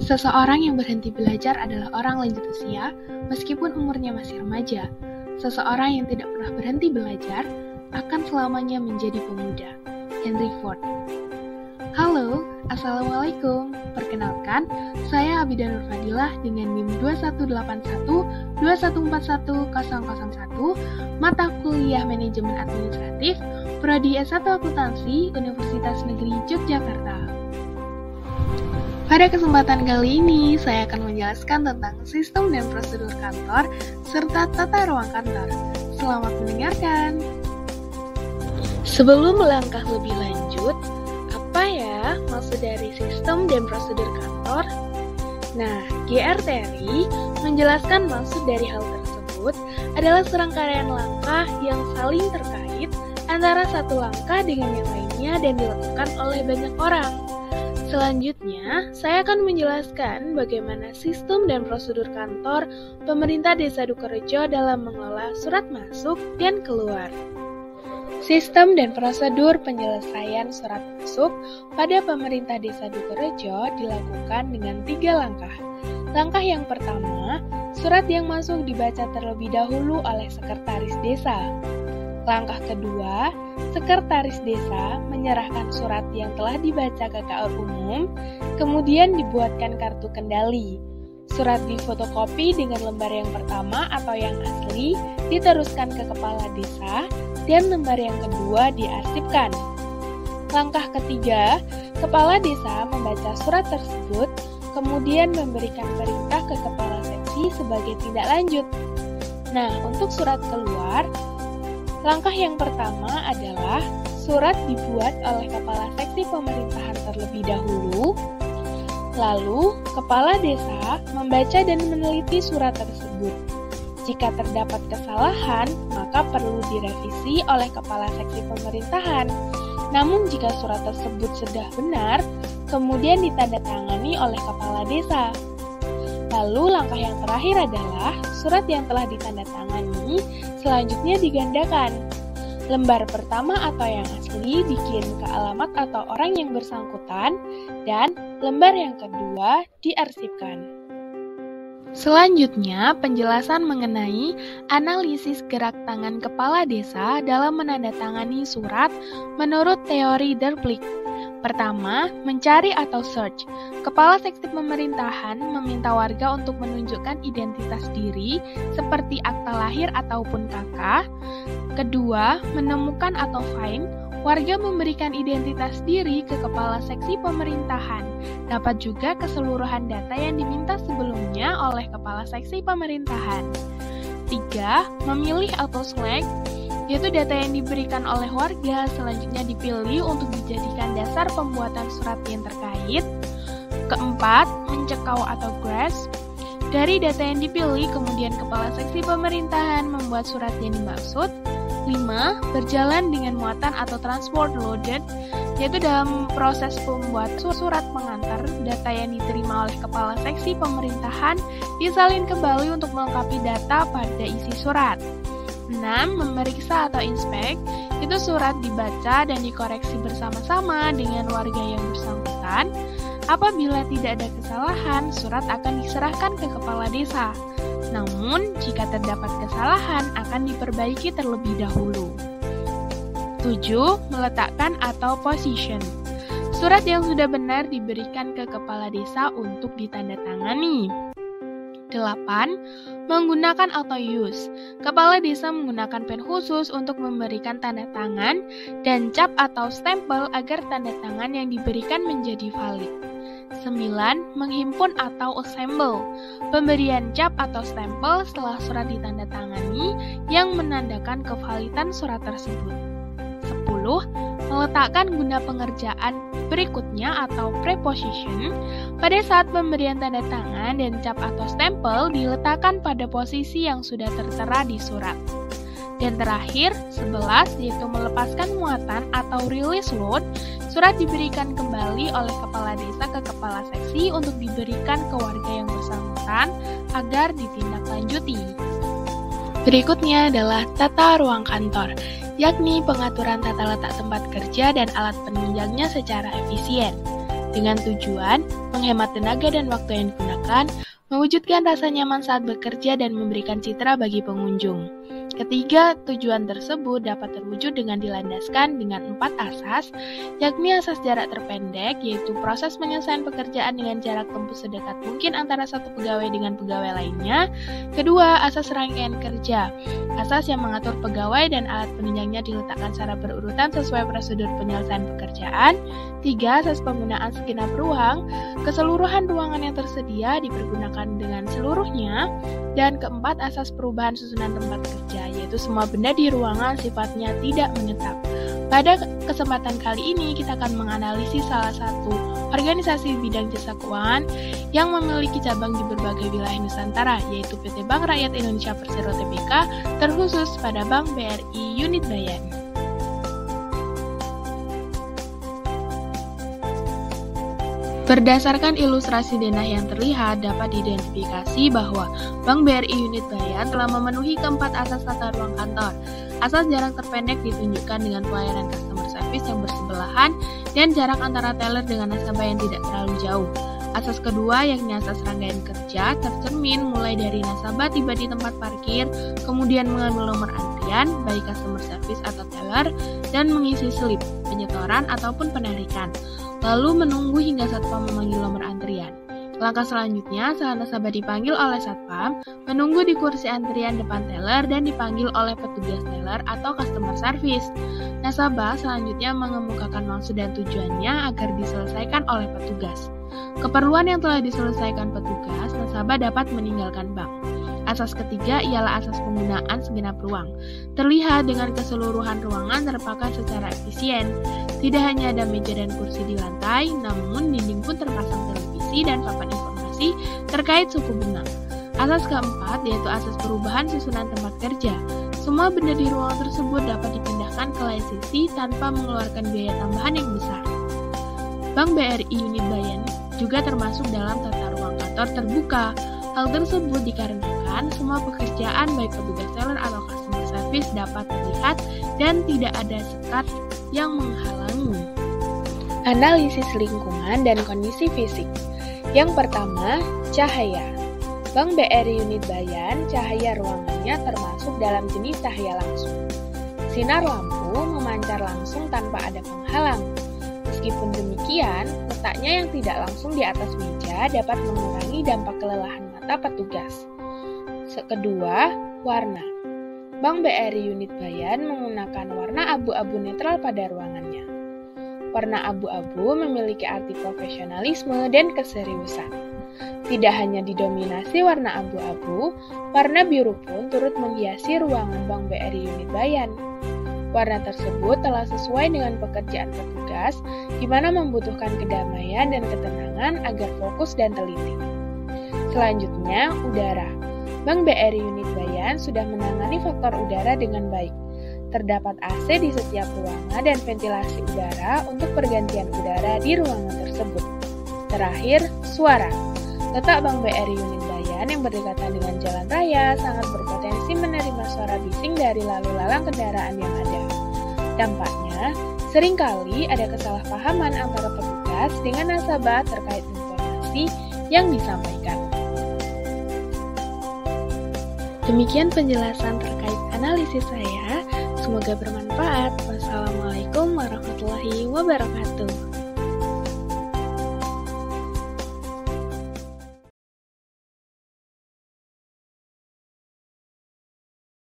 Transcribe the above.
Seseorang yang berhenti belajar adalah orang lanjut usia, meskipun umurnya masih remaja. Seseorang yang tidak pernah berhenti belajar akan selamanya menjadi pemuda. Henry Ford. Halo, Assalamualaikum. Perkenalkan, saya Abida Nurfadilah dengan NIM 2181-2141001, mata kuliah Manajemen Administratif, Prodi S1 Akuntansi, Universitas Negeri Yogyakarta. Pada kesempatan kali ini, saya akan menjelaskan tentang sistem dan prosedur kantor, serta tata ruang kantor. Selamat mendengarkan. Sebelum melangkah lebih lanjut, apa ya maksud dari sistem dan prosedur kantor? Nah, GRTRI menjelaskan maksud dari hal tersebut adalah serangkaian langkah yang saling terkait antara satu langkah dengan yang lainnya dan dilakukan oleh banyak orang. Selanjutnya, saya akan menjelaskan bagaimana sistem dan prosedur kantor pemerintah Desa Dukorejo dalam mengelola surat masuk dan keluar. Sistem dan prosedur penyelesaian surat masuk pada pemerintah Desa Dukorejo dilakukan dengan 3 langkah. Langkah yang pertama, surat yang masuk dibaca terlebih dahulu oleh sekretaris desa. Langkah kedua, sekretaris desa menyerahkan surat yang telah dibaca ke KAUR umum, kemudian dibuatkan kartu kendali. Surat difotokopi dengan lembar yang pertama atau yang asli diteruskan ke kepala desa, dan lembar yang kedua diarsipkan. Langkah ketiga, kepala desa membaca surat tersebut, kemudian memberikan perintah ke kepala seksi sebagai tindak lanjut. Nah, untuk surat keluar, langkah yang pertama adalah surat dibuat oleh kepala seksi pemerintahan terlebih dahulu, lalu kepala desa membaca dan meneliti surat tersebut. Jika terdapat kesalahan, maka perlu direvisi oleh kepala seksi pemerintahan. Namun jika surat tersebut sudah benar, kemudian ditandatangani oleh kepala desa. Lalu langkah yang terakhir adalah surat yang telah ditandatangani selanjutnya digandakan. Lembar pertama atau yang asli dikirim ke alamat atau orang yang bersangkutan, dan lembar yang kedua diarsipkan. Selanjutnya, penjelasan mengenai analisis gerak tangan kepala desa dalam menandatangani surat menurut teori Derplik. Pertama, mencari atau search. Kepala seksi pemerintahan meminta warga untuk menunjukkan identitas diri seperti akta lahir ataupun KK. Kedua, menemukan atau find. Warga memberikan identitas diri ke kepala seksi pemerintahan. Dapat juga keseluruhan data yang diminta sebelumnya oleh kepala seksi pemerintahan. 3. Memilih atau select, yaitu data yang diberikan oleh warga selanjutnya dipilih untuk dijadikan dasar pembuatan surat yang terkait. Keempat, mencekau atau grasp. Dari data yang dipilih, kemudian kepala seksi pemerintahan membuat surat yang dimaksud. 5. Berjalan dengan muatan atau transport loaded, yaitu dalam proses pembuat surat pengantar, data yang diterima oleh kepala seksi pemerintahan disalin kembali untuk melengkapi data pada isi surat. 6. Memeriksa atau inspect, itu surat dibaca dan dikoreksi bersama-sama dengan warga yang bersangkutan. Apabila tidak ada kesalahan, surat akan diserahkan ke kepala desa. Namun, jika terdapat kesalahan, akan diperbaiki terlebih dahulu. 7. Meletakkan atau position. Surat yang sudah benar diberikan ke kepala desa untuk ditandatangani. 8. Menggunakan auto use. Kepala desa menggunakan pen khusus untuk memberikan tanda tangan dan cap atau stempel agar tanda tangan yang diberikan menjadi valid. 9. Menghimpun atau assemble. Pemberian cap atau stempel setelah surat ditandatangani yang menandakan kevalidan surat tersebut. 10. Meletakkan guna pengerjaan berikutnya atau preposition. Pada saat pemberian tanda tangan dan cap atau stempel diletakkan pada posisi yang sudah tertera di surat. Dan terakhir, 11, yaitu melepaskan muatan atau release load. Surat diberikan kembali oleh kepala desa ke kepala seksi untuk diberikan ke warga yang bersangkutan agar ditindaklanjuti. Berikutnya adalah tata ruang kantor, yakni pengaturan tata letak tempat kerja dan alat penunjangnya secara efisien. dengan tujuan menghemat tenaga dan waktu yang digunakan, mewujudkan rasa nyaman saat bekerja dan memberikan citra bagi pengunjung. Ketiga, tujuan tersebut dapat terwujud dengan dilandaskan dengan 4 asas, yakni asas jarak terpendek, yaitu proses penyelesaian pekerjaan dengan jarak tempuh sedekat mungkin antara satu pegawai dengan pegawai lainnya. Kedua, asas rangkaian kerja, asas yang mengatur pegawai dan alat penunjangnya diletakkan secara berurutan sesuai prosedur penyelesaian pekerjaan. Tiga, asas penggunaan segenap ruang, keseluruhan ruangan yang tersedia dipergunakan dengan seluruhnya. Dan keempat, asas perubahan susunan tempat kerja, yaitu semua benda di ruangan sifatnya tidak menetap. Pada kesempatan kali ini, kita akan menganalisis salah satu organisasi bidang jasa keuangan yang memiliki cabang di berbagai wilayah Nusantara, yaitu PT Bank Rakyat Indonesia Persero Tbk, terkhusus pada Bank BRI Unit Bayan. Berdasarkan ilustrasi denah yang terlihat, dapat diidentifikasi bahwa Bank BRI Unit Bayan telah memenuhi keempat asas tata ruang kantor. Asas jarak terpendek ditunjukkan dengan pelayanan customer service yang bersebelahan dan jarak antara teller dengan nasabah yang tidak terlalu jauh. Asas kedua, yakni asas rangkaian kerja, tercermin mulai dari nasabah tiba di tempat parkir, kemudian mengambil nomor antrian, baik customer service atau teller, dan mengisi slip, penyetoran ataupun penarikan, lalu menunggu hingga satpam memanggil nomor antrian. Langkah selanjutnya, saat nasabah dipanggil oleh satpam, menunggu di kursi antrian depan teller dan dipanggil oleh petugas teller atau customer service. Nasabah selanjutnya mengemukakan maksud dan tujuannya agar diselesaikan oleh petugas. Keperluan yang telah diselesaikan petugas, nasabah dapat meninggalkan bank. Asas ketiga ialah asas penggunaan segenap ruang. Terlihat dengan keseluruhan ruangan terpakai secara efisien. Tidak hanya ada meja dan kursi di lantai, namun dinding pun terpasang televisi dan papan informasi terkait suku bunga. Asas keempat yaitu asas perubahan susunan tempat kerja. Semua benda di ruangan tersebut dapat dipindahkan ke lain sisi tanpa mengeluarkan biaya tambahan yang besar. Bank BRI Unit Bayan juga termasuk dalam tata ruang kantor terbuka. Hal tersebut dikarenakan semua pekerjaan baik petugas teller atau customer service dapat terlihat dan tidak ada sekat yang menghalangi. Analisis lingkungan dan kondisi fisik. Yang pertama, cahaya. Bank BRI Unit Bayan, cahaya ruangannya termasuk dalam jenis cahaya langsung. Sinar lampu memancar langsung tanpa ada penghalang. Meskipun demikian, letaknya yang tidak langsung di atas meja dapat mengurangi dampak kelelahan mata petugas. Kedua, warna. Bank BRI Unit Bayan menggunakan warna abu-abu netral pada ruangannya. Warna abu-abu memiliki arti profesionalisme dan keseriusan. Tidak hanya didominasi warna abu-abu, warna biru pun turut menghiasi ruangan Bank BRI Unit Bayan. Warna tersebut telah sesuai dengan pekerjaan petugas, di mana membutuhkan kedamaian dan ketenangan agar fokus dan teliti. Selanjutnya, udara. Bank BRI Unit Bayan sudah menangani faktor udara dengan baik. Terdapat AC di setiap ruangan dan ventilasi udara untuk pergantian udara di ruangan tersebut. Terakhir, suara. Letak Bank BRI Unit Bayan yang berdekatan dengan jalan raya sangat berpotensi menerima suara bising dari lalu lalang kendaraan yang ada. Dampaknya, seringkali ada kesalahpahaman antara petugas dengan nasabah terkait informasi yang disampaikan. Demikian penjelasan terkait analisis saya. Semoga bermanfaat. Wassalamualaikum warahmatullahi wabarakatuh.